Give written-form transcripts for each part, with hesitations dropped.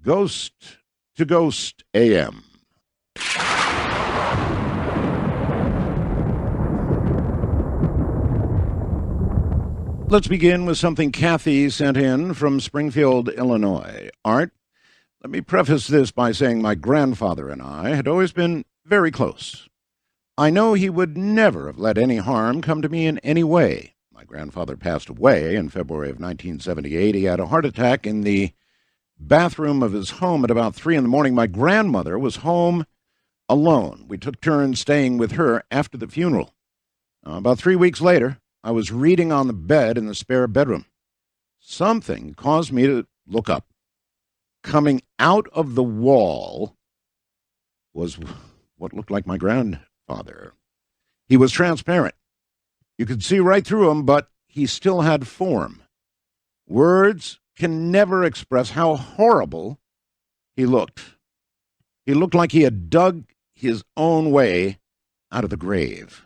Ghost to Ghost AM. Let's begin with something Kathy sent in from Springfield, Illinois. Art, let me preface this by saying my grandfather and I had always been very close. I know he would never have let any harm come to me in any way. My grandfather passed away in February of 1978. He had a heart attack in the bathroom of his home at about 3 in the morning. My grandmother was home alone. We took turns staying with her after the funeral. About 3 weeks later, I was reading on the bed in the spare bedroom. Something caused me to look up. Coming out of the wall was what looked like my grandfather. He was transparent. You could see right through him, but he still had form. Words can never express how horrible he looked. He looked like he had dug his own way out of the grave.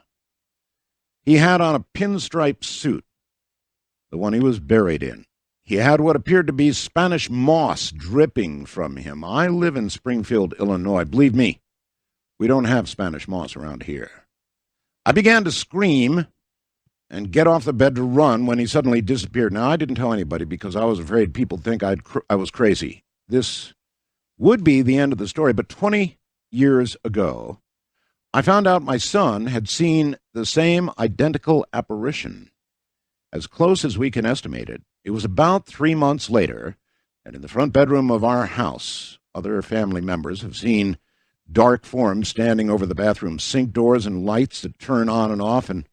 He had on a pinstripe suit, the one he was buried in. He had what appeared to be Spanish moss dripping from him. I live in Springfield, Illinois. Believe me, we don't have Spanish moss around here. I began to scream and get off the bed to run when he suddenly disappeared. Now, I didn't tell anybody because I was afraid people think I was crazy. This would be the end of the story, but 20 years ago, I found out my son had seen the same identical apparition. As close as we can estimate it, it was about 3 months later, and in the front bedroom of our house, other family members have seen dark forms standing over the bathroom sink doors and lights that turn on and off, and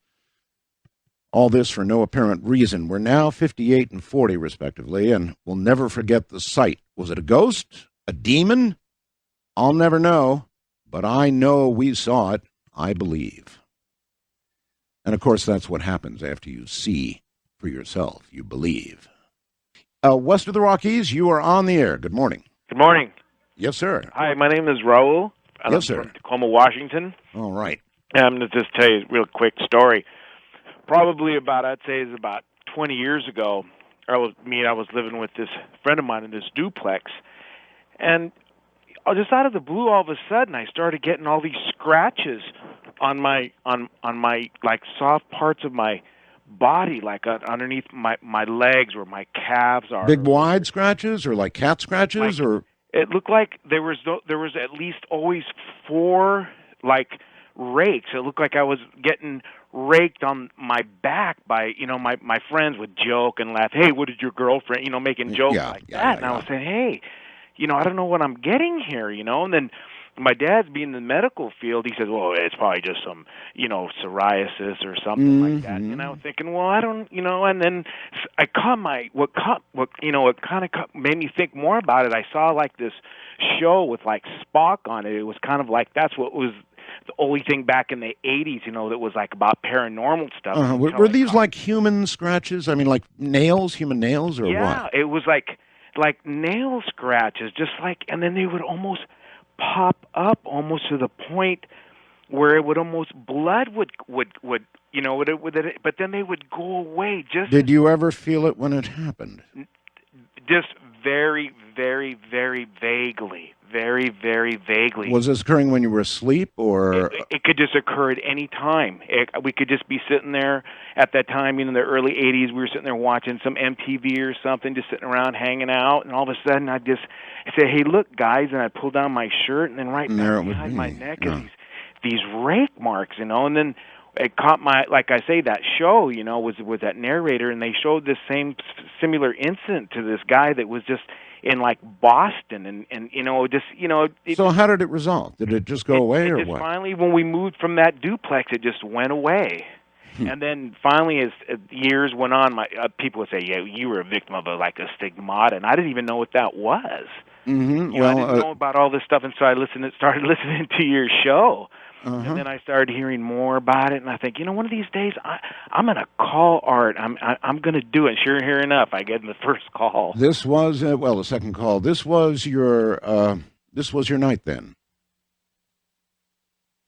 all this for no apparent reason. We're now 58 and 40, respectively, and we'll never forget the sight. Was it a ghost? A demon? I'll never know, but I know we saw it. I believe. And, of course, that's what happens after you see for yourself. You believe. West of the Rockies, you are on the air. Good morning. Good morning. Yes, sir. Hi, my name is Raul. Yes, sir. I'm from Tacoma, Washington. All right. And I'm going to just tell you a real quick story. Probably about 20 years ago, I was living with this friend of mine in this duplex. And just out of the blue, all of a sudden, I started getting all these scratches on my like soft parts of my body, like underneath my legs where my calves are. Big wide scratches or like cat scratches or? It looked like there was at least always 4 like rakes. It looked like I was getting raked on my back by, my friends would joke and laugh. Hey, what did your girlfriend, making jokes that. And I was saying, hey, I don't know what I'm getting here, and then my dad's being in the medical field. He says, well, it's probably just some, psoriasis or something like that. And I was thinking, well, I don't, and then I caught what kind of made me think more about it. I saw like this show with like Spock on it. It was kind of like, that's what was the only thing back in the 80s, that was like about paranormal stuff. Were these like human scratches? I mean, like nails, human nails or what? Yeah, it was like nail scratches, just like, and then they would almost pop up almost to the point where it would almost blood would but then they would go away. Did you ever feel it when it happened? Just very, very, very vaguely. Very, very vaguely. Was this occurring when you were asleep, or? It could just occur at any time. We could just be sitting there at that time, in the early 80s, we were sitting there watching some MTV or something, just sitting around hanging out, and all of a sudden I'd say, hey, look, guys, and I'd pull down my shirt, and then right there behind my neck is these rake marks, and then it caught my, like I say, that show, was that narrator, and they showed this same similar incident to this guy that was just in like Boston, and So how did it resolve? Did it just go away, or what? Finally, when we moved from that duplex, it just went away. And then finally, as years went on, people would say, "Yeah, you were a victim of a stigmata," and I didn't even know what that was. Mm-hmm. I didn't know about all this stuff, and so I started listening to your show. And then I started hearing more about it, and I think, one of these days I'm going to call Art. I'm going to do it. Sure enough, I get in the first call. This was the second call. This was your night then.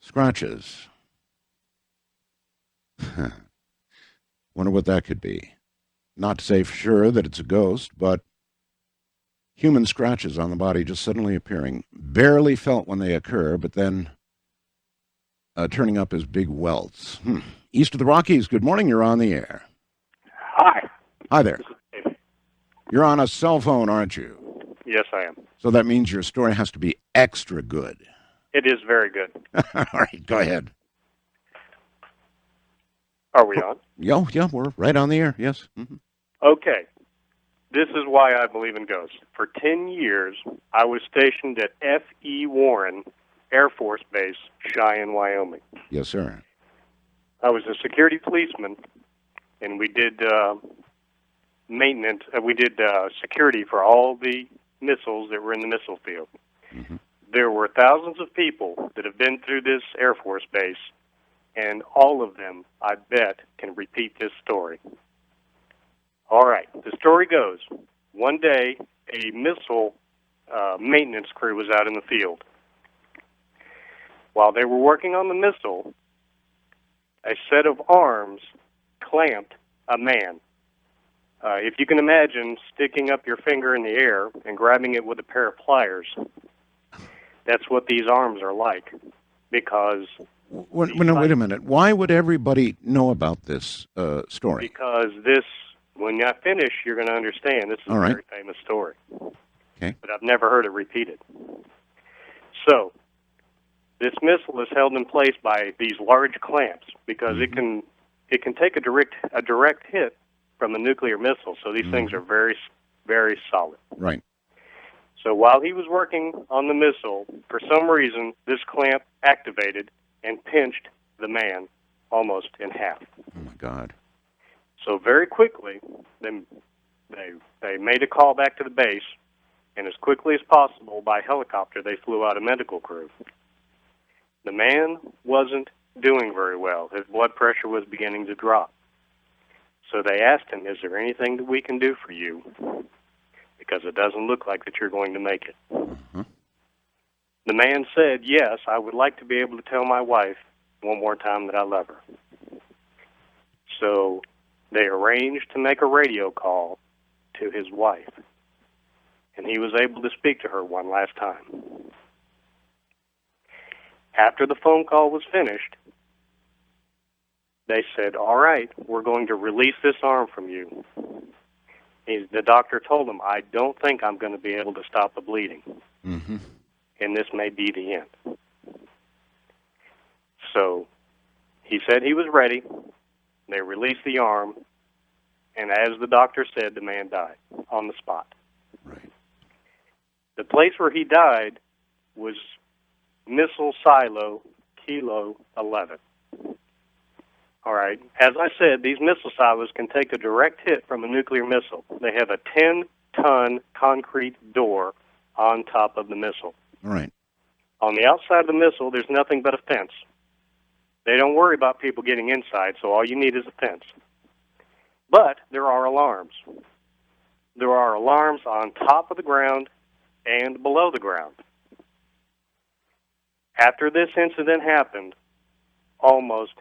Scratches. Wonder what that could be. Not to say for sure that it's a ghost, but Human scratches on the body just suddenly appearing, barely felt when they occur, but then turning up as big welts. East of the Rockies, good morning. You're on the air. Hi. Hi there. This is Dave. You're on a cell phone, aren't you? Yes, I am. So that means your story has to be extra good. It is very good. All right, go ahead. Are we on? Yeah, we're right on the air. Yes. Mm-hmm. Okay. This is why I believe in ghosts. For 10 years, I was stationed at F.E. Warren Air Force Base, Cheyenne, Wyoming. Yes, sir. I was a security policeman, and we did maintenance. We did security for all the missiles that were in the missile field. Mm-hmm. There were thousands of people that have been through this Air Force base, and all of them, I bet, can repeat this story. All right, the story goes, one day, a missile maintenance crew was out in the field. While they were working on the missile, a set of arms clamped a man. If you can imagine sticking up your finger in the air and grabbing it with a pair of pliers, that's what these arms are like, because... Wait a minute. Why would everybody know about this story? Because this, when I finish, you're going to understand. This is a very famous story. Okay. But I've never heard it repeated. So, this missile is held in place by these large clamps because it can take a direct hit from a nuclear missile. So these things are very, very solid. Right. So while he was working on the missile, for some reason, this clamp activated and pinched the man almost in half. Oh, my God. So very quickly, they made a call back to the base, and as quickly as possible, by helicopter, they flew out a medical crew. The man wasn't doing very well. His blood pressure was beginning to drop. So they asked him, is there anything that we can do for you? Because it doesn't look like that you're going to make it. Uh-huh. The man said, yes, I would like to be able to tell my wife one more time that I love her. So they arranged to make a radio call to his wife, and he was able to speak to her one last time. After the phone call was finished, they said, all right, we're going to release this arm from you. The doctor told him, I don't think I'm going to be able to stop the bleeding. Mm-hmm. And this may be the end. So he said he was ready. They released the arm, and as the doctor said, the man died on the spot. Right. The place where he died was Missile Silo Kilo 11. All right. As I said, these missile silos can take a direct hit from a nuclear missile. They have a 10-ton concrete door on top of the missile. All right. On the outside of the missile, there's nothing but a fence. They don't worry about people getting inside, so all you need is a fence. But there are alarms. There are alarms on top of the ground and below the ground. After this incident happened, almost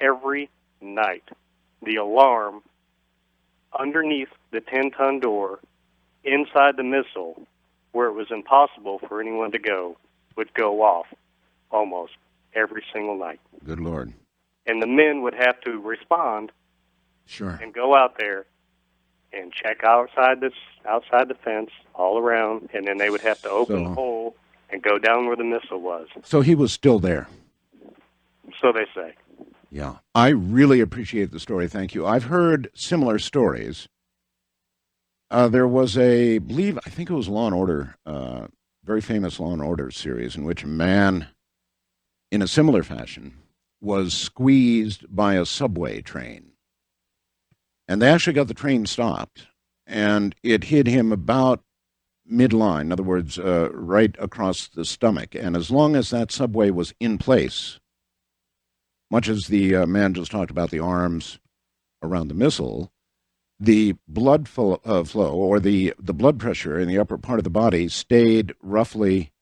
every night, the alarm underneath the 10-ton door inside the missile, where it was impossible for anyone to go, would go off almost every single night. Good Lord. And the men would have to respond and go out there and check outside the fence all around, and then they would have to open the hole and go down where the missile was. So he was still there. So they say. Yeah. I really appreciate the story. Thank you. I've heard similar stories. There was I think it was Law & Order, very famous Law & Order series in which a man, in a similar fashion, was squeezed by a subway train. And they actually got the train stopped, and it hit him about midline, in other words, right across the stomach. And as long as that subway was in place, much as the man just talked about the arms around the missile, the blood flow or the blood pressure in the upper part of the body stayed roughly,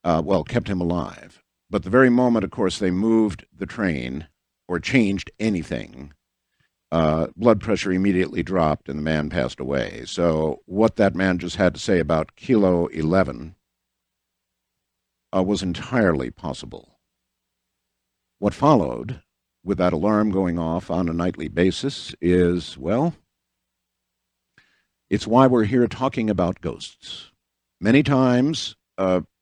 kept him alive. But the very moment, of course, they moved the train or changed anything, blood pressure immediately dropped and the man passed away. So what that man just had to say about Kilo 11 was entirely possible. What followed, with that alarm going off on a nightly basis, is, well, it's why we're here talking about ghosts. Many times,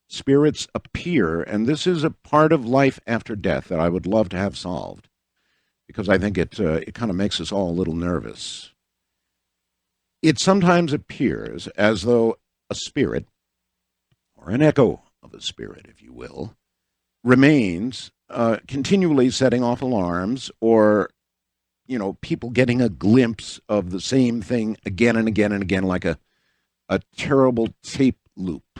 spirits appear, and this is a part of life after death that I would love to have solved, because I think it kind of makes us all a little nervous. It sometimes appears as though a spirit, or an echo of a spirit, if you will, remains continually setting off alarms, or people getting a glimpse of the same thing again and again and again, like a terrible tape loop,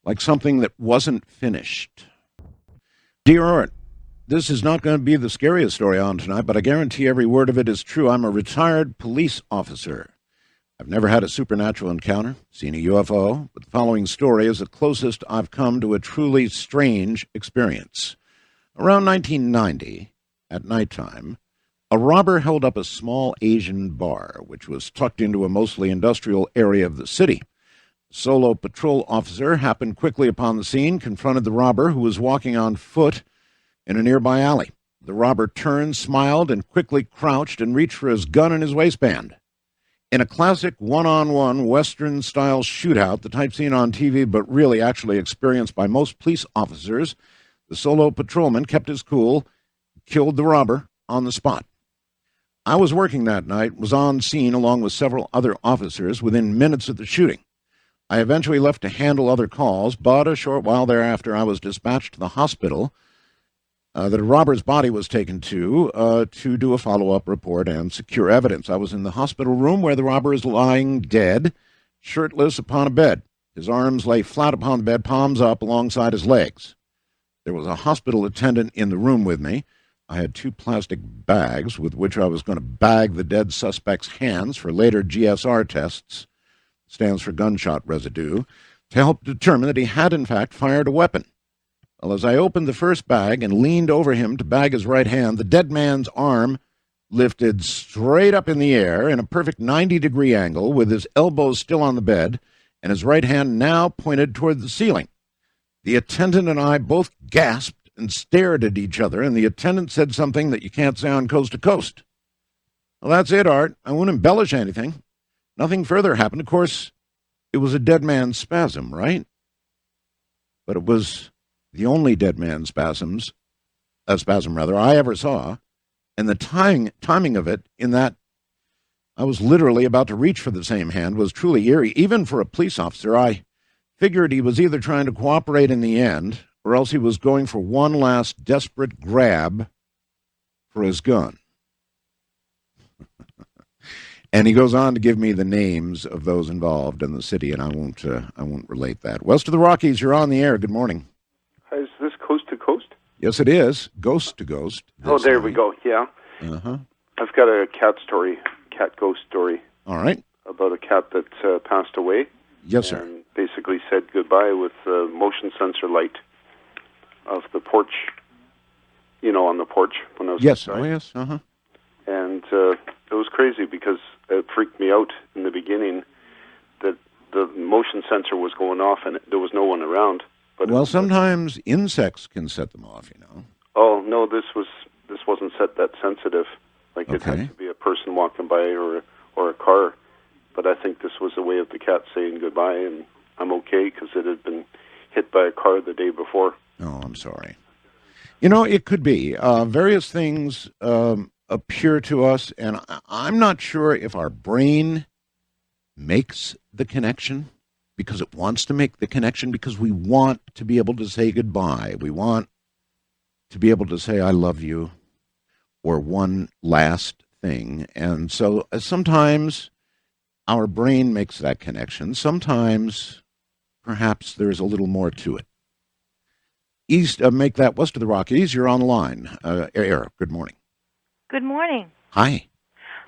like something that wasn't finished. Dear Art, this is not going to be the scariest story on tonight, but I guarantee every word of it is true. I'm a retired police officer. I've never had a supernatural encounter, seen a UFO, but the following story is the closest I've come to a truly strange experience. Around 1990, at nighttime, a robber held up a small Asian bar, which was tucked into a mostly industrial area of the city. A solo patrol officer happened quickly upon the scene, confronted the robber, who was walking on foot in a nearby alley. The robber turned, smiled, and quickly crouched and reached for his gun in his waistband. In a classic one-on-one Western-style shootout, the type seen on TV but really actually experienced by most police officers, the solo patrolman kept his cool, killed the robber on the spot. I was working that night, was on scene along with several other officers within minutes of the shooting. I eventually left to handle other calls, but a short while thereafter I was dispatched to the hospital that a robber's body was taken to do a follow-up report and secure evidence. I was in the hospital room where the robber is lying dead, shirtless upon a bed. His arms lay flat upon the bed, palms up alongside his legs. There was a hospital attendant in the room with me. I had 2 plastic bags with which I was going to bag the dead suspect's hands for later GSR tests, stands for gunshot residue, to help determine that he had in fact fired a weapon. Well, as I opened the first bag and leaned over him to bag his right hand, the dead man's arm lifted straight up in the air in a perfect 90-degree angle, with his elbows still on the bed and his right hand now pointed toward the ceiling. The attendant and I both gasped and stared at each other, and the attendant said something that you can't say on Coast to Coast. Well, that's it, Art. I won't embellish anything. Nothing further happened. Of course, it was a dead man's spasm, right? But it was the only dead man spasm I ever saw, and the timing of it, in that I was literally about to reach for the same hand, was truly eerie. Even for a police officer, I figured he was either trying to cooperate in the end, or else he was going for one last desperate grab for his gun. And he goes on to give me the names of those involved in the city, and I won't relate that. West of the Rockies, you're on the air. Good morning. Is this Coast to Coast? Yes, it is. Ghost to Ghost. Oh, there we go. Yeah. Uh-huh. I've got a cat ghost story. All right. About a cat that passed away. Yes, sir. And basically said goodbye with the motion sensor light of the porch, on the porch when I was Yes. outside. Oh, yes. Uh-huh. And it was crazy because it freaked me out in the beginning that the motion sensor was going off and there was no one around. But well, sometimes insects can set them off, Oh, no, this wasn't set that sensitive. Like Okay. it had to be a person walking by or a car. But I think this was a way of the cat saying goodbye, and I'm okay because it had been hit by a car the day before. Oh, I'm sorry. It could be. Various things appear to us, and I'm not sure if our brain makes the connection because it wants to make the connection, because we want to be able to say goodbye. We want to be able to say, I love you, or one last thing. And so sometimes our brain makes that connection. Sometimes perhaps there's a little more to it. Make that west of the Rockies. You're on the line. Eric, good morning. Good morning. Hi.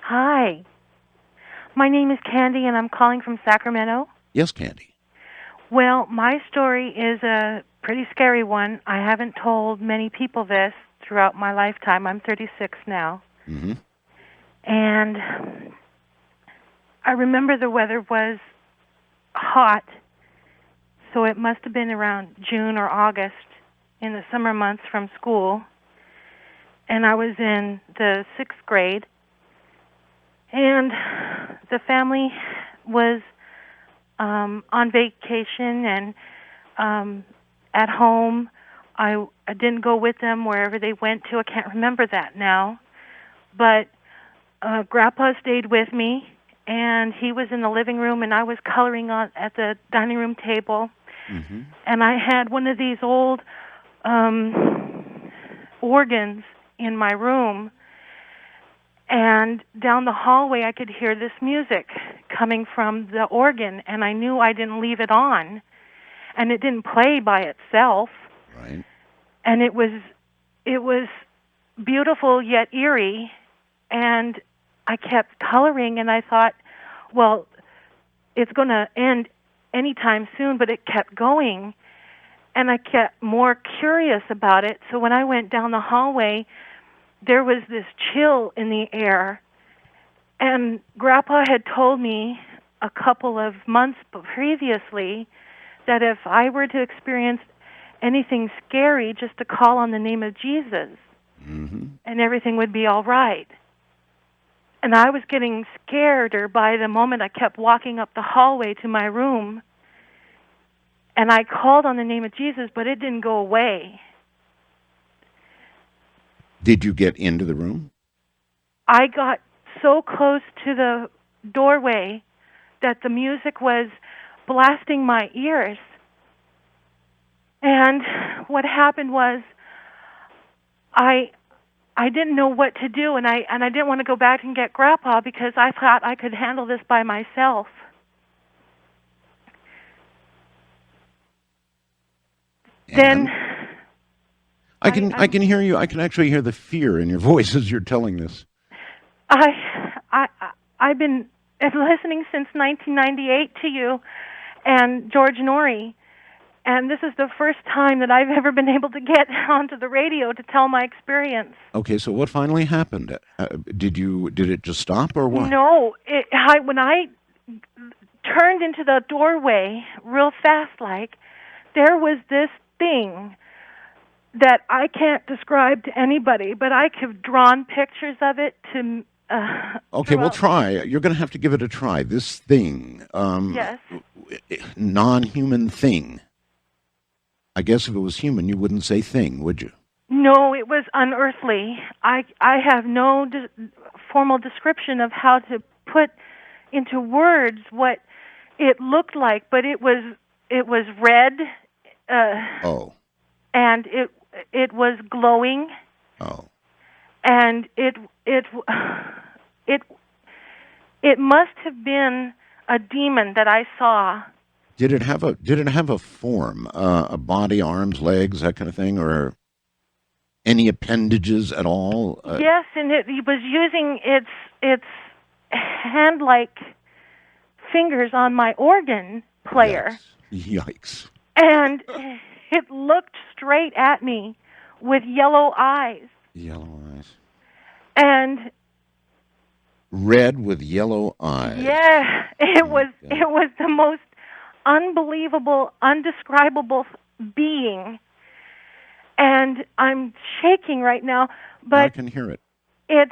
Hi. My name is Candy, and I'm calling from Sacramento. Yes, Candy. Well, my story is a pretty scary one. I haven't told many people this throughout my lifetime. I'm 36 now. Mm-hmm. And I remember the weather was hot, so it must have been around June or August in the summer months from school. And I was in the 6th grade, and the family was on vacation and at home. I didn't go with them wherever they went to. I can't remember that now. But Grandpa stayed with me, and he was in the living room, and I was coloring at the dining room table. Mm-hmm. And I had one of these old organs in my room, and down the hallway I could hear this music coming from the organ, and I knew I didn't leave it on, and it didn't play by itself. Right. And it was beautiful yet eerie, and I kept coloring, and I thought, well, it's going to end anytime soon, but it kept going, and I kept more curious about it. So when I went down the hallway, there was this chill in the air, and Grandpa had told me a couple of months previously that if I were to experience anything scary, just to call on the name of Jesus, Mm-hmm. and everything would be all right. And I was getting scareder by the moment I kept walking up the hallway to my room, and I called on the name of Jesus, but it didn't go away. Did you get into the room? I got so close to the doorway that the music was blasting my ears. And what happened was I didn't know what to do, and I didn't want to go back and get Grandpa because I thought I could handle this by myself. And Then I can hear you. I can actually hear the fear in your voice as you're telling this. I've been listening since 1998 to you and George Norrie, and this is the first time that I've ever been able to get onto the radio to tell my experience. Okay, so what finally happened? Did it just stop or what? No, when I turned into the doorway real fast, there was this thing that I can't describe to anybody, but I have drawn pictures of it to. Okay, we'll try. You're going to have to give it a try. This thing, yes, non-human thing. I guess if it was human, you wouldn't say thing, would you? No, it was unearthly. I have no formal description of how to put into words what it looked like, but it was red. And it was glowing. Oh. And it must have been a demon that I saw. Did it have a form, a body, arms, legs, that kind of thing, or any appendages at all? Yes, and it was using its hand-like fingers on my organ player. Yikes. And it looked straight at me with yellow eyes. Yellow eyes. And red with yellow eyes. Yeah, it was the most unbelievable, undescribable being. And I'm shaking right now, but I can hear it. It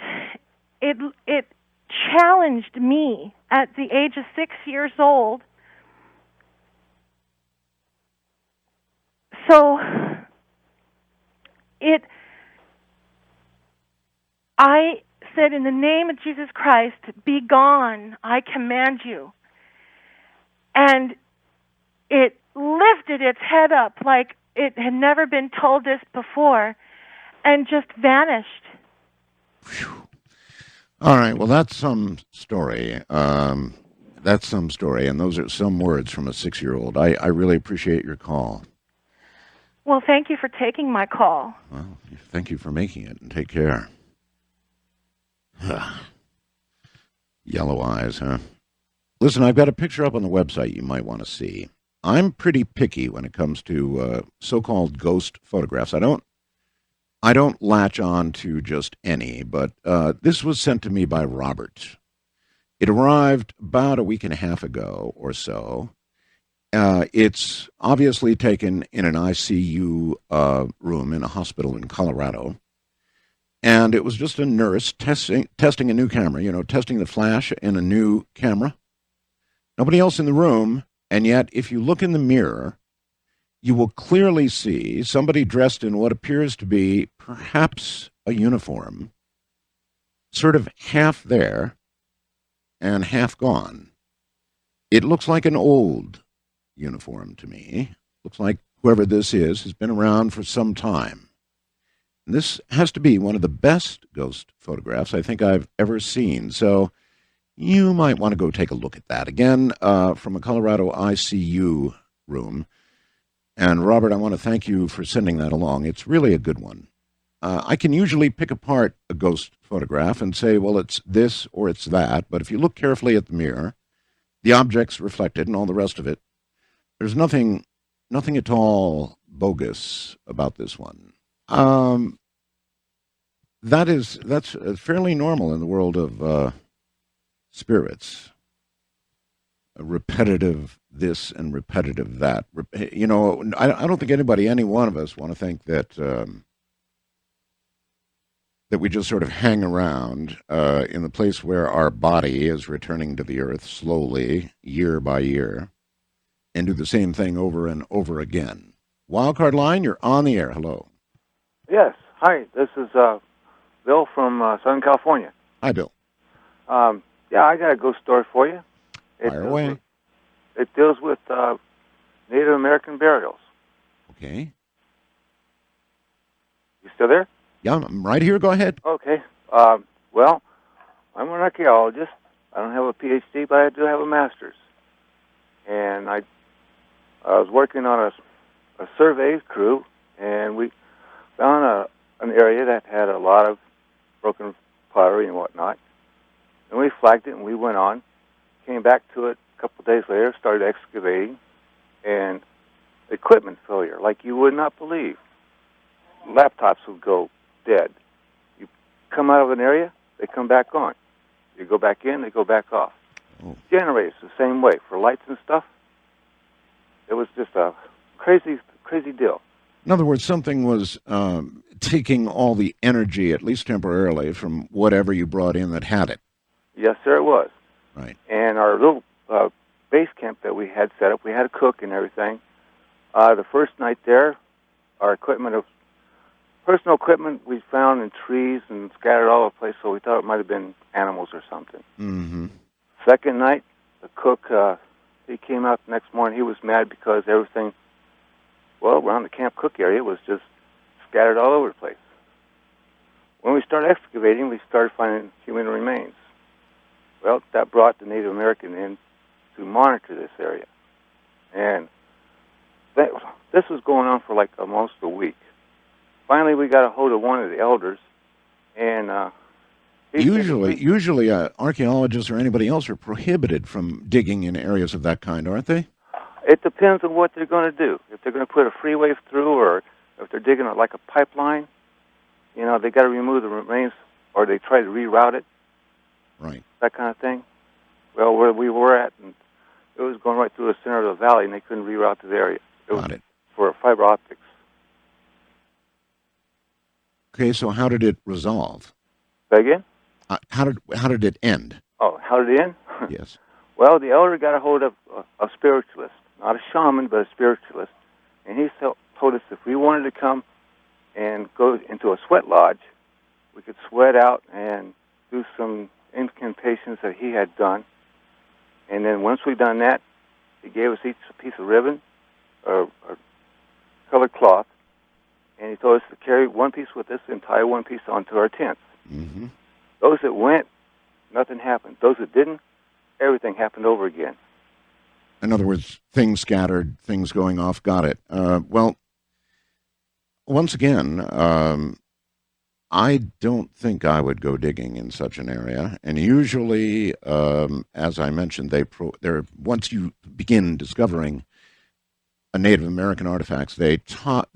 challenged me at the age of 6 years old. So I said, in the name of Jesus Christ, be gone, I command you. And it lifted its head up like it had never been told this before and just vanished. Whew. All right, well, that's some story. That's some story, and those are some words from a 6-year-old. I really appreciate your call. Well, thank you for taking my call. Well, thank you for making it, and take care. Yellow eyes, huh? Listen, I've got a picture up on the website you might want to see. I'm pretty picky when it comes to so-called ghost photographs. I I don't latch on to just any, but this was sent to me by Robert. It arrived about a week and a half ago or so. It's obviously taken in an ICU room in a hospital in Colorado. And it was just a nurse testing a new camera, testing the flash in a new camera. Nobody else in the room. And yet, if you look in the mirror, you will clearly see somebody dressed in what appears to be perhaps a uniform, sort of half there and half gone. It looks like an old uniform to me. Looks like whoever this is has been around for some time. And this has to be one of the best ghost photographs I think I've ever seen. So you might want to go take a look at that. Again, from a Colorado ICU room. And Robert, I want to thank you for sending that along. It's really a good one. I can usually pick apart a ghost photograph and say, well, it's this or it's that. But if you look carefully at the mirror, the objects reflected and all the rest of it, there's nothing at all bogus about this one. That's fairly normal in the world of spirits. A repetitive this and repetitive that. I don't think any one of us want to think that we just sort of hang around in the place where our body is returning to the earth slowly, year by year, and do the same thing over and over again. Wildcard line, you're on the air. Hello. Yes. Hi, this is Bill from Southern California. Hi, Bill. Yeah, I got a ghost story for you. Fire away. It deals with Native American burials. Okay. You still there? Yeah, I'm right here. Go ahead. Okay. Well, I'm an archaeologist. I don't have a PhD, but I do have a master's. And I was working on a survey crew, and we found an area that had a lot of broken pottery and whatnot. And we flagged it, and we went on, came back to it a couple of days later, started excavating, and equipment failure, like you would not believe. Laptops would go dead. You come out of an area, they come back on. You go back in, they go back off. Oh. Generators the same way for lights and stuff. It was just a crazy deal. In other words, something was taking all the energy, at least temporarily, from whatever you brought in that had it. Yes, sir, it was. Right. And our little base camp that we had set up, we had a cook and everything. The first night there, our personal equipment we found in trees and scattered all over the place, so we thought it might have been animals or something. Mm-hmm. Second night, the cook, he came out the next morning. He was mad because everything, around the camp cook area was just scattered all over the place. When we started excavating, we started finding human remains. Well, that brought the Native American in to monitor this area. And this was going on for like almost a week. Finally, we got a hold of one of the elders, and usually archaeologists or anybody else are prohibited from digging in areas of that kind, aren't they? It depends on what they're going to do. If they're going to put a freeway through, or if they're digging like a pipeline, they got to remove the remains, or they try to reroute it. Right. That kind of thing. Well, where we were at, and it was going right through the center of the valley, and they couldn't reroute to the area. Got it. For fiber optics. Okay, so how did it resolve? Say again? How did it end? Oh, how did it end? Yes. Well, the elder got a hold of a spiritualist, not a shaman, but a spiritualist, and he told us if we wanted to come and go into a sweat lodge, we could sweat out and do some incantations that he had done. And then once we'd done that, he gave us each a piece of ribbon or colored cloth, and he told us to carry one piece with us and tie one piece onto our tents. Mm-hmm. Those that went, nothing happened. Those that didn't, everything happened over again. In other words, things scattered, things going off. Got it. Well, once again, I don't think I would go digging in such an area. And usually, as I mentioned, once you begin discovering Native American artifacts, they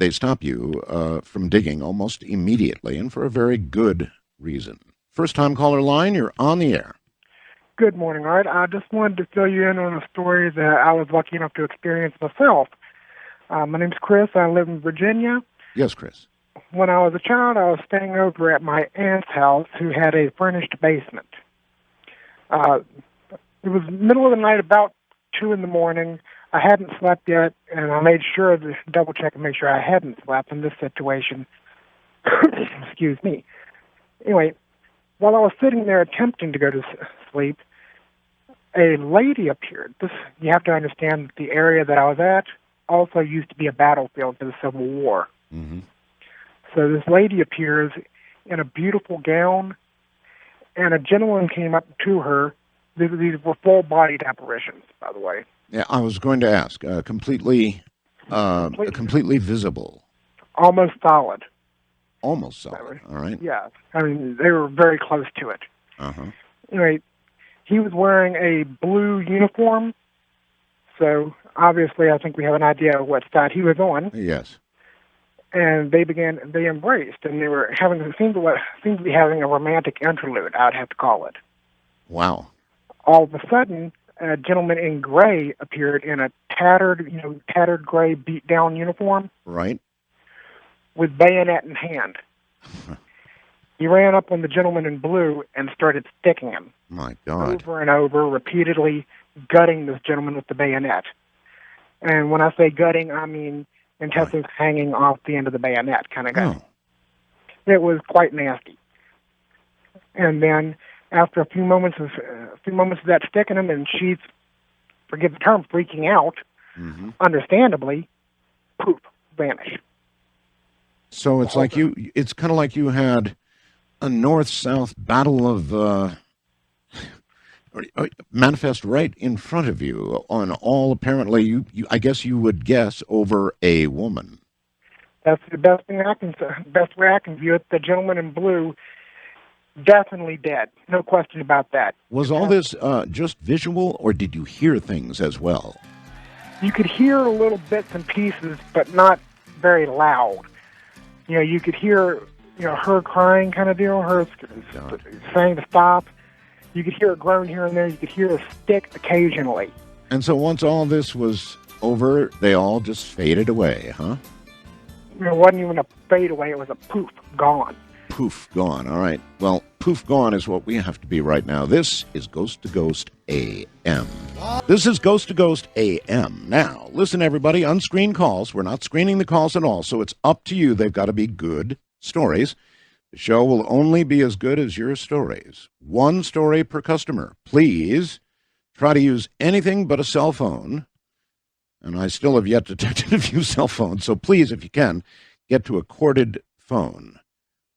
stop you from digging almost immediately, and for a very good reason. First-time caller line, you're on the air. Good morning, Art. I just wanted to fill you in on a story that I was lucky enough to experience myself. My name's Chris. I live in Virginia. Yes, Chris. When I was a child, I was staying over at my aunt's house, who had a furnished basement. It was middle of the night, about 2 in the morning. I hadn't slept yet, and I made sure to double check and make sure I hadn't slept in this situation. Excuse me. Anyway, while I was sitting there attempting to go to sleep, a lady appeared. You have to understand that the area that I was at also used to be a battlefield for the Civil War. Mm-hmm. So this lady appears in a beautiful gown, and a gentleman came up to her. These were full-bodied apparitions, by the way. Yeah, I was going to ask. Completely visible. Almost solid. Almost solid. All right. Yeah. I mean, they were very close to it. Uh-huh. Anyway, he was wearing a blue uniform, so obviously I think we have an idea of what side he was on. Yes. And they embraced, and they were seemed to be having a romantic interlude, I'd have to call it. Wow. All of a sudden, a gentleman in gray appeared in a tattered gray beat-down uniform. Right. With bayonet in hand. He ran up on the gentleman in blue and started sticking him. My God. Over and over, repeatedly gutting this gentleman with the bayonet. And when I say gutting, I mean intestines hanging off the end of the bayonet kind of guy. Oh. It was quite nasty. And then, after a few moments of that sticking him, and she's, forgive the term, freaking out, understandably, poof, vanish. So it's like it's kind of like you had a north-south battle of manifest right in front of you on all, apparently, I guess you would guess, over a woman. That's the best way I can view it. The gentleman in blue, definitely dead. No question about that. Was all this just visual, or did you hear things as well? You could hear little bits and pieces, but not very loud. You know, you could hear, her crying kind of deal, her saying to stop. You could hear a groan here and there. You could hear a stick occasionally. And so once all this was over, they all just faded away, huh? It wasn't even a fade away. It was a poof, gone. Poof, gone. All right. Well, poof, gone is what we have to be right now. This is Ghost to Ghost AM. This is Ghost to Ghost AM. Now, listen, everybody, unscreened calls. We're not screening the calls at all, so it's up to you. They've got to be good stories. The show will only be as good as your stories. One story per customer. Please try to use anything but a cell phone. And I still have yet detected a few cell phones, so please, if you can, get to a corded phone.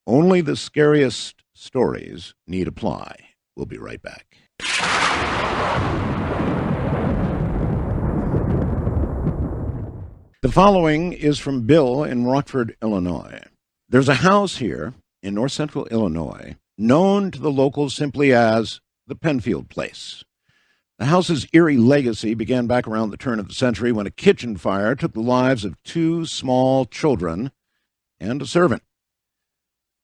Only the scariest stories need apply. We'll be right back. The following is from Bill in Rockford, Illinois. There's a house here in north central Illinois known to the locals simply as the Penfield Place. The house's eerie legacy began back around the turn of the century when a kitchen fire took the lives of 2 small children and a servant.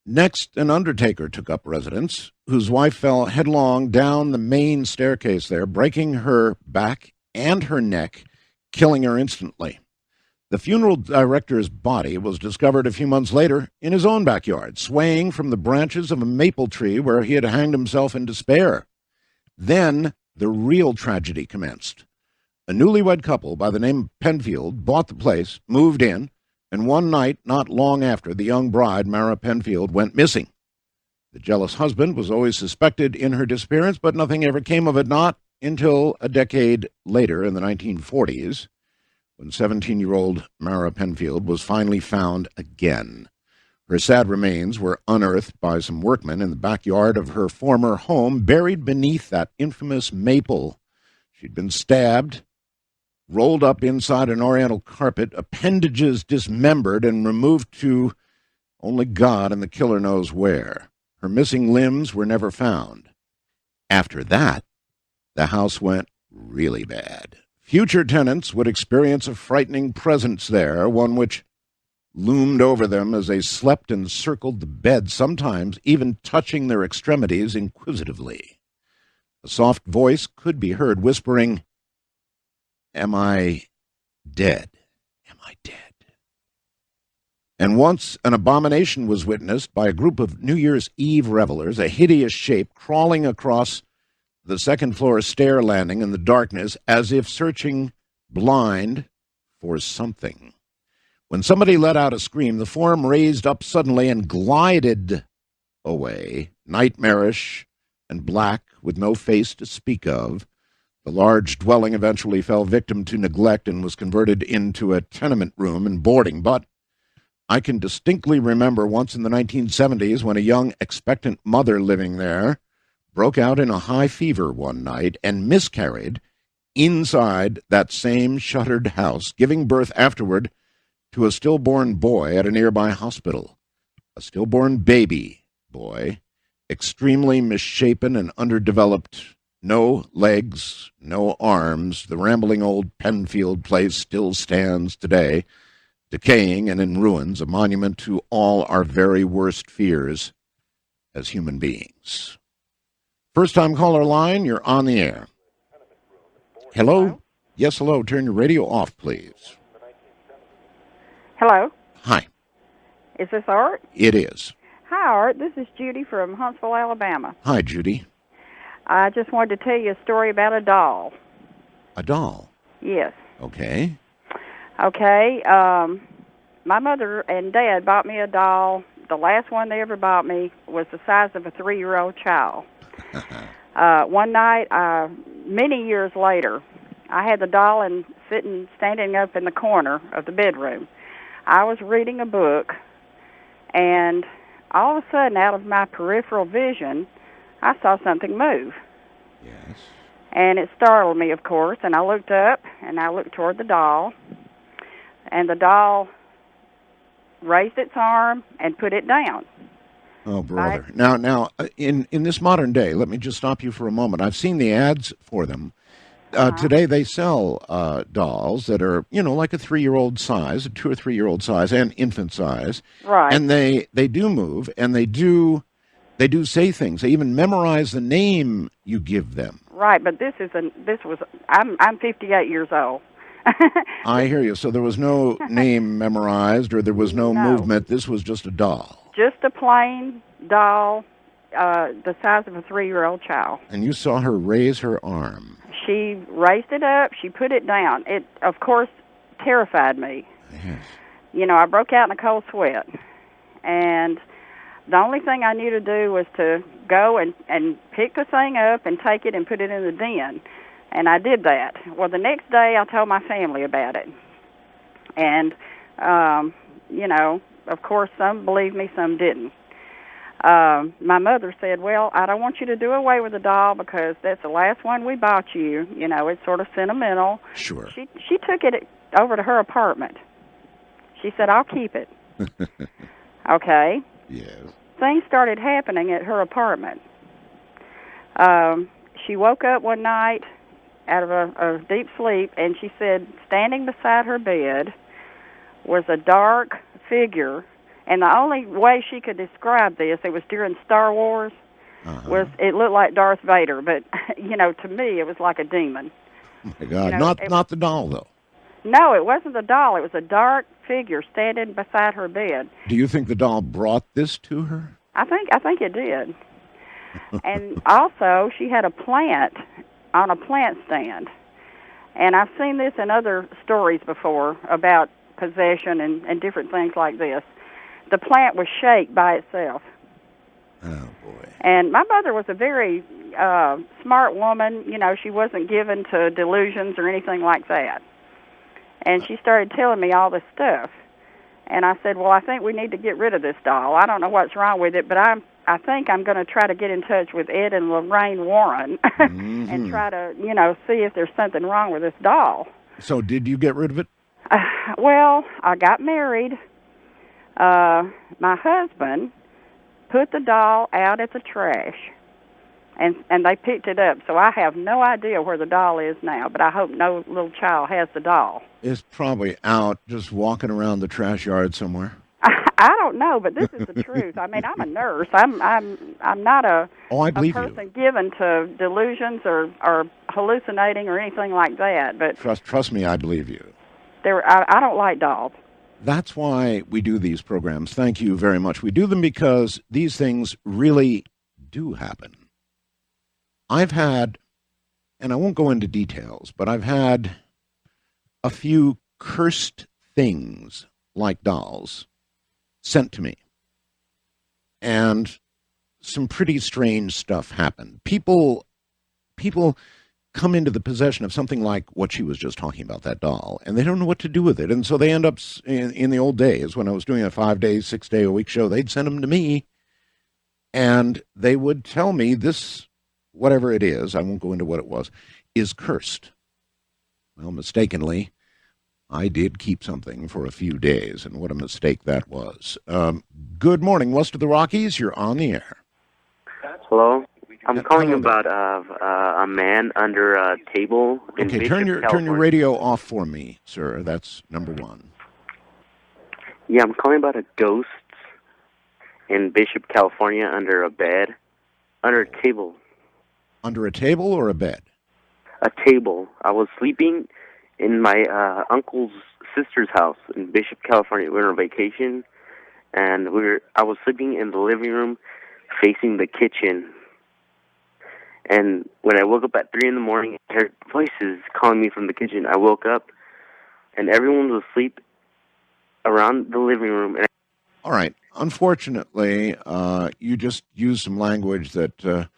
Next, an undertaker took up residence, whose wife fell headlong down the main staircase there, breaking her back and her neck, killing her instantly. The funeral director's body was discovered a few months later in his own backyard, swaying from the branches of a maple tree where he had hanged himself in despair. Then the real tragedy commenced. A newlywed couple by the name of Penfield bought the place, moved in, and one night, not long after, the young bride, Mara Penfield, went missing. The jealous husband was always suspected in her disappearance, but nothing ever came of it, not until a decade later, in the 1940s, when 17-year-old Mara Penfield was finally found again. Her sad remains were unearthed by some workmen in the backyard of her former home, buried beneath that infamous maple. She'd been stabbed, rolled up inside an oriental carpet, appendages dismembered and removed to only God and the killer knows where. Her missing limbs were never found. After that, the house went really bad. Future tenants would experience a frightening presence there, one which loomed over them as they slept and circled the bed, sometimes even touching their extremities inquisitively. A soft voice could be heard whispering, "Am I dead? Am I dead?" And once an abomination was witnessed by a group of New Year's Eve revelers, a hideous shape crawling across the second-floor stair landing in the darkness as if searching blind for something. When somebody let out a scream, the form raised up suddenly and glided away, nightmarish and black, with no face to speak of. The large dwelling eventually fell victim to neglect and was converted into a tenement room and boarding. But I can distinctly remember once in the 1970s when a young, expectant mother living there broke out in a high fever one night and miscarried inside that same shuttered house, giving birth afterward to a stillborn boy at a nearby hospital. A stillborn baby boy, extremely misshapen and underdeveloped, no legs, no arms. The rambling old Penfield place still stands today, decaying and in ruins, a monument to all our very worst fears as human beings. First-time caller line, you're on the air. Hello? Yes, hello. Turn your radio off, please. Hello. Hi. Is this Art? It is. Hi, Art. This is Judy from Huntsville, Alabama. Hi, Judy. I just wanted to tell you a story about a doll. A doll? Yes. Okay. Okay. My mother and Dad bought me a doll. The last one they ever bought me was the size of a 3-year-old child. One night, many years later, I had the doll standing up in the corner of the bedroom. I was reading a book, and all of a sudden, out of my peripheral vision, I saw something move. Yes. And it startled me, of course, and I looked up, and I looked toward the doll, and the doll raised its arm and put it down. Oh, brother. Now, in this modern day, let me just stop you for a moment. I've seen the ads for them. Today they sell dolls that are, like a 3-year-old size, a 2 or 3-year-old size, and infant size. Right. And they do move, and they do say things. They even memorize the name you give them. Right, but I'm 58 years old. I hear you. So there was no name memorized, or there was no movement. This was just a doll. Just a plain doll, the size of a 3-year-old child. And you saw her raise her arm. She raised it up. She put it down. It, of course, terrified me. Yes. I broke out in a cold sweat. And the only thing I knew to do was to go and pick the thing up and take it and put it in the den. And I did that. Well, the next day I told my family about it. And, of course, some believed me, some didn't. My mother said, well, I don't want you to do away with the doll because that's the last one we bought you. It's sort of sentimental. Sure. She took it over to her apartment. She said, I'll keep it. Okay. Yes. Things started happening at her apartment. She woke up one night out of a deep sleep, and she said standing beside her bed was a dark figure. And the only way she could describe this, it was during Star Wars, was it looked like Darth Vader. But, to me, it was like a demon. Oh, my God. Not the doll, though. No, it wasn't the doll. It was a dark figure standing beside her bed. Do you think the doll brought this to her? I think it did. And also, she had a plant on a plant stand. And I've seen this in other stories before about possession and different things like this. The plant was shaped by itself. Oh, boy. And my mother was a very smart woman. She wasn't given to delusions or anything like that. And she started telling me all this stuff. And I said, well, I think we need to get rid of this doll. I don't know what's wrong with it, but I think I'm going to try to get in touch with Ed and Lorraine Warren and try to, see if there's something wrong with this doll. So did you get rid of it? Well, I got married. My husband put the doll out at the trash. and they picked it up. So I have no idea where the doll is now, but I hope no little child has the doll. It's probably out just walking around the trash yard somewhere. I don't know, but this is the truth. I mean, I'm a nurse. I'm not a I a believe person given to delusions or hallucinating or anything like that. But Trust me, I believe you. I don't like dolls. That's why we do these programs. Thank you very much. We do them because these things really do happen. I've had, and I won't go into details, but I've had a few cursed things like dolls sent to me. And some pretty strange stuff happened. People come into the possession of something like what she was just talking about, that doll, and they don't know what to do with it. And so they end up, in the old days, when I was doing a 5-day, 6-day-a-week show, they'd send them to me, and they would tell me this, whatever it is, I won't go into what it was, is cursed. Well, mistakenly, I did keep something for a few days, and what a mistake that was. Good morning, west of the Rockies. You're on the air. Hello. I'm calling about a man under a table in Okay, Bishop, turn your California. radio off for me, sir. That's number one. Yeah, I'm calling about a ghost in Bishop, California, under a bed, under a table. Under a table or a bed? A table. I was sleeping in my uncle's sister's house in Bishop, California. We were on vacation, and I was sleeping in the living room, facing the kitchen. And when I woke up at 3 in the morning, I heard voices calling me from the kitchen. I woke up, and everyone was asleep around the living room. And All right. Unfortunately, you just used some language that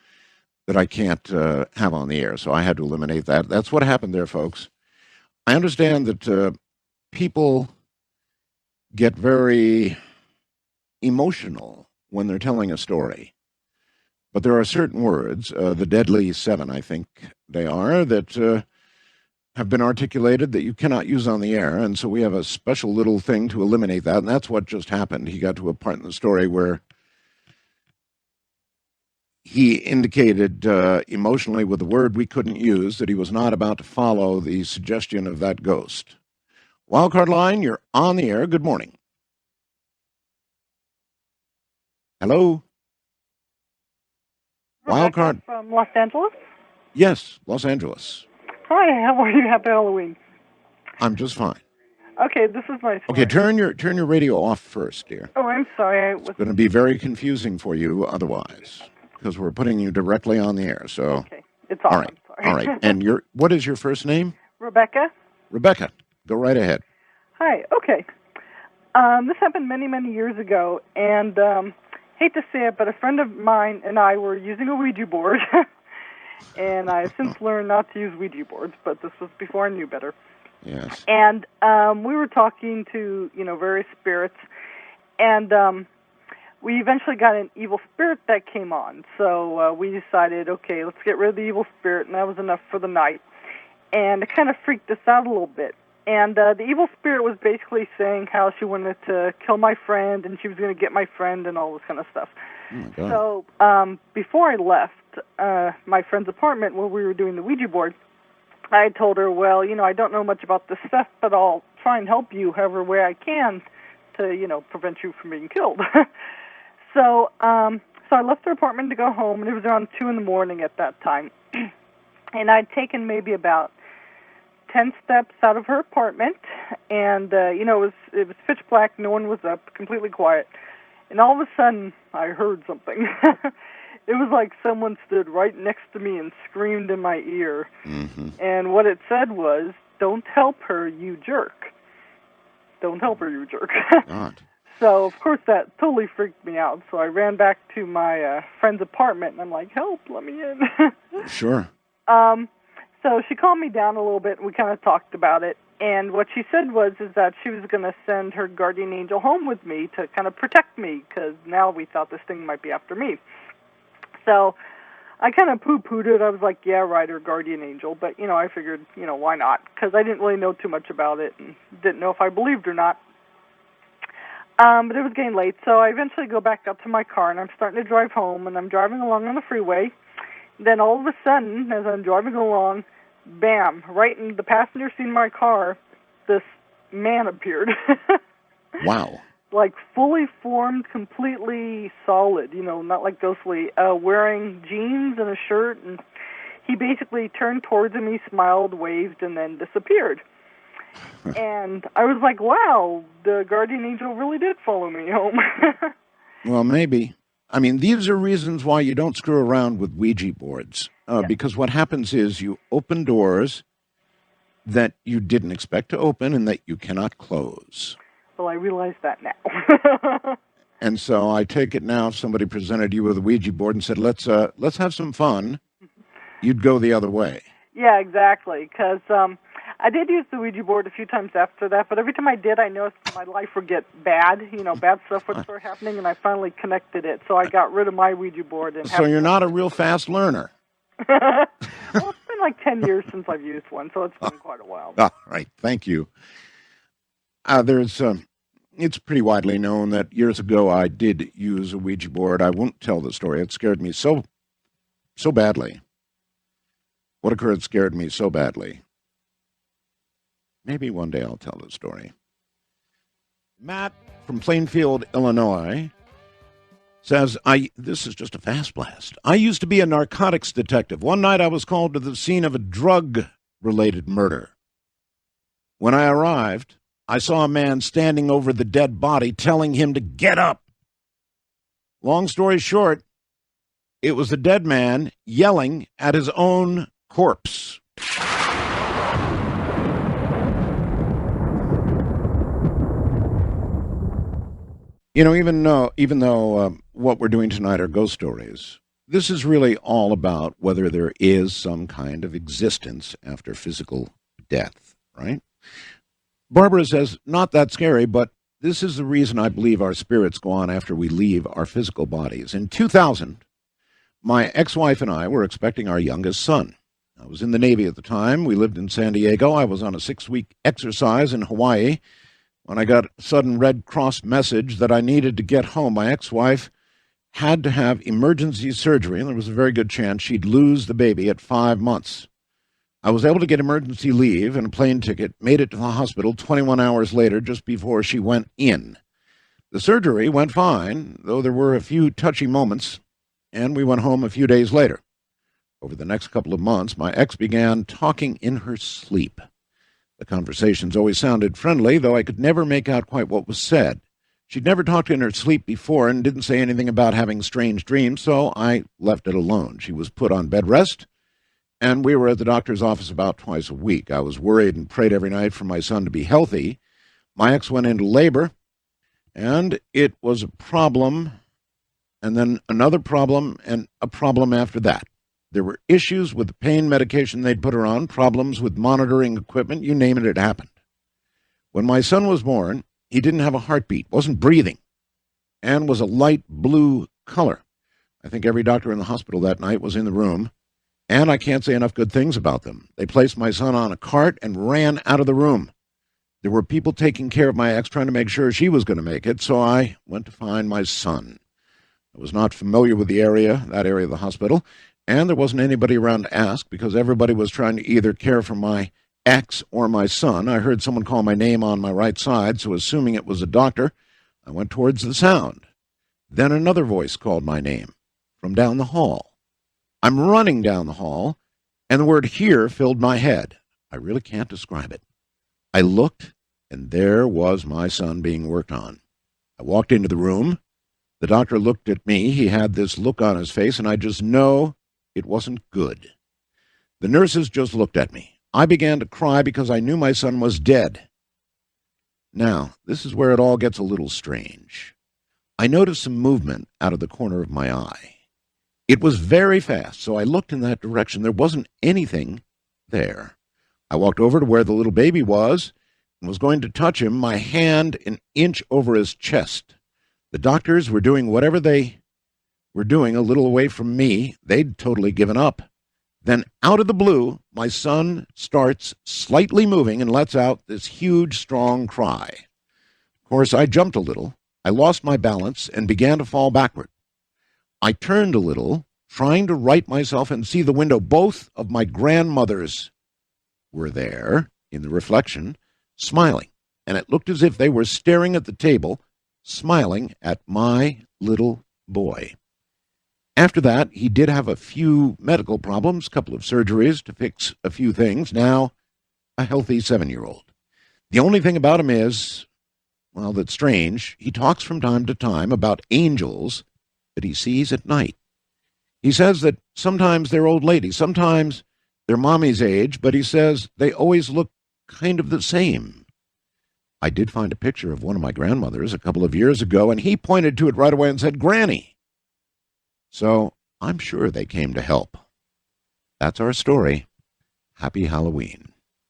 I can't have on the air, so I had to eliminate that. That's what happened there, folks. I understand that people get very emotional when they're telling a story. But there are certain words, the deadly 7, I think they are, that have been articulated that you cannot use on the air. And so we have a special little thing to eliminate that. And that's what just happened. He got to a part in the story where he indicated emotionally with a word we couldn't use that he was not about to follow the suggestion of that ghost. Wildcard line, you're on the air. Good morning. Hello? Wildcard. From Los Angeles? Yes, Los Angeles. Hi, how are you? Happy Halloween. I'm just fine. Okay, this is my story. Okay, turn your radio off first, dear. Oh, I'm sorry. It's going to be very confusing for you otherwise, because we're putting you directly on the air. So okay, it's off. All right, I'm sorry. all right. And what is your first name? Rebecca. Rebecca. Go right ahead. Hi. Okay. This happened many, many years ago, and hate to say it, but a friend of mine and I were using a Ouija board, and I have since learned not to use Ouija boards, but this was before I knew better. Yes. And we were talking to, various spirits, and we eventually got an evil spirit that came on. So we decided, okay, let's get rid of the evil spirit, and that was enough for the night. And it kind of freaked us out a little bit. And the evil spirit was basically saying how she wanted to kill my friend, and she was going to get my friend, and all this kind of stuff. Oh my God. So before I left my friend's apartment where we were doing the Ouija board, I told her, well, I don't know much about this stuff, but I'll try and help you however way I can to, prevent you from being killed. So I left her apartment to go home, and it was around 2 in the morning at that time. And I'd taken maybe about 10 steps out of her apartment, and it was pitch black, no one was up, completely quiet. And all of a sudden, I heard something. It was like someone stood right next to me and screamed in my ear. Mm-hmm. And what it said was, "Don't help her, you jerk. Don't help her, you jerk." God. So, of course, that totally freaked me out. So I ran back to my friend's apartment, and I'm like, "Help, let me in." Sure. So she calmed me down a little bit, and we kind of talked about it. And what she said is that she was going to send her guardian angel home with me to kind of protect me, because now we thought this thing might be after me. So I kind of poo-pooed it. I was like, yeah, right, her guardian angel. But, I figured, why not? Because I didn't really know too much about it and didn't know if I believed or not. But it was getting late, so I eventually go back up to my car, and I'm starting to drive home, and I'm driving along on the freeway. Then all of a sudden, as I'm driving along, bam, right in the passenger seat of my car, this man appeared. Wow. Like fully formed, completely solid, not like ghostly, wearing jeans and a shirt. And he basically turned towards me, smiled, waved, and then disappeared. And I was like, wow, the guardian angel really did follow me home. Well, maybe. I mean, these are reasons why you don't screw around with Ouija boards. Because what happens is you open doors that you didn't expect to open and that you cannot close. Well, I realize that now. And so I take it now if somebody presented you with a Ouija board and said, let's have some fun, you'd go the other way. Yeah, exactly, because I did use the Ouija board a few times after that, but every time I did, I noticed my life would get bad. Bad stuff would start happening, and I finally connected it, so I got rid of my Ouija board. And so you're not a real fast learner. Well, it's been like 10 years since I've used one, so it's been quite a while. All right, thank you. It's pretty widely known that years ago I did use a Ouija board. I won't tell the story. It scared me so badly. What occurred scared me so badly. Maybe one day I'll tell the story. Matt from Plainfield, Illinois, says, this is just a fast blast. I used to be a narcotics detective. One night I was called to the scene of a drug-related murder. When I arrived, I saw a man standing over the dead body telling him to get up. Long story short, it was the dead man yelling at his own corpse. Even though what we're doing tonight are ghost stories, this is really all about whether there is some kind of existence after physical death, right? Barbara says, not that scary, but this is the reason I believe our spirits go on after we leave our physical bodies. In 2000, my ex-wife and I were expecting our youngest son. I was in the Navy at the time. We lived in San Diego. I was on a 6-week exercise in Hawaii when I got a sudden Red Cross message that I needed to get home. My ex-wife had to have emergency surgery, and there was a very good chance she'd lose the baby at 5 months. I was able to get emergency leave and a plane ticket, made it to the hospital 21 hours later, just before she went in. The surgery went fine, though there were a few touchy moments, and we went home a few days later. Over the next couple of months, my ex began talking in her sleep. The conversations always sounded friendly, though I could never make out quite what was said. She'd never talked in her sleep before and didn't say anything about having strange dreams, so I left it alone. She was put on bed rest, and we were at the doctor's office about twice a week. I was worried and prayed every night for my son to be healthy. My ex went into labor, and it was a problem, and then another problem, and a problem after that. There were issues with the pain medication they'd put her on, problems with monitoring equipment, you name it, it happened. When my son was born, he didn't have a heartbeat, wasn't breathing, and was a light blue color. I think every doctor in the hospital that night was in the room, and I can't say enough good things about them. They placed my son on a cart and ran out of the room. There were people taking care of my ex, trying to make sure she was going to make it, so I went to find my son. I was not familiar with that area of the hospital, and there wasn't anybody around to ask because everybody was trying to either care for my ex or my son. I heard someone call my name on my right side, so assuming it was a doctor, I went towards the sound. Then another voice called my name from down the hall. I'm running down the hall, and the word "here" filled my head. I really can't describe it. I looked, and there was my son being worked on. I walked into the room. The doctor looked at me. He had this look on his face, and I just know it wasn't good. The nurses just looked at me. I began to cry because I knew my son was dead. Now, this is where it all gets a little strange. I noticed some movement out of the corner of my eye. It was very fast, so I looked in that direction. There wasn't anything there. I walked over to where the little baby was and was going to touch him, my hand an inch over his chest. The doctors were doing whatever they were doing a little away from me. They'd totally given up. Then out of the blue, my son starts slightly moving and lets out this huge, strong cry. Of course, I jumped a little. I lost my balance and began to fall backward. I turned a little, trying to right myself and see the window. Both of my grandmothers were there in the reflection, smiling, and it looked as if they were staring at the table, smiling at my little boy. After that, he did have a few medical problems, a couple of surgeries to fix a few things. Now, a healthy 7-year-old. The only thing about him is, well, that's strange. He talks from time to time about angels that he sees at night. He says that sometimes they're old ladies, sometimes they're mommy's age, but he says they always look kind of the same. I did find a picture of one of my grandmothers a couple of years ago, and he pointed to it right away and said, Granny. So I'm sure they came to help. That's our story. Happy Halloween.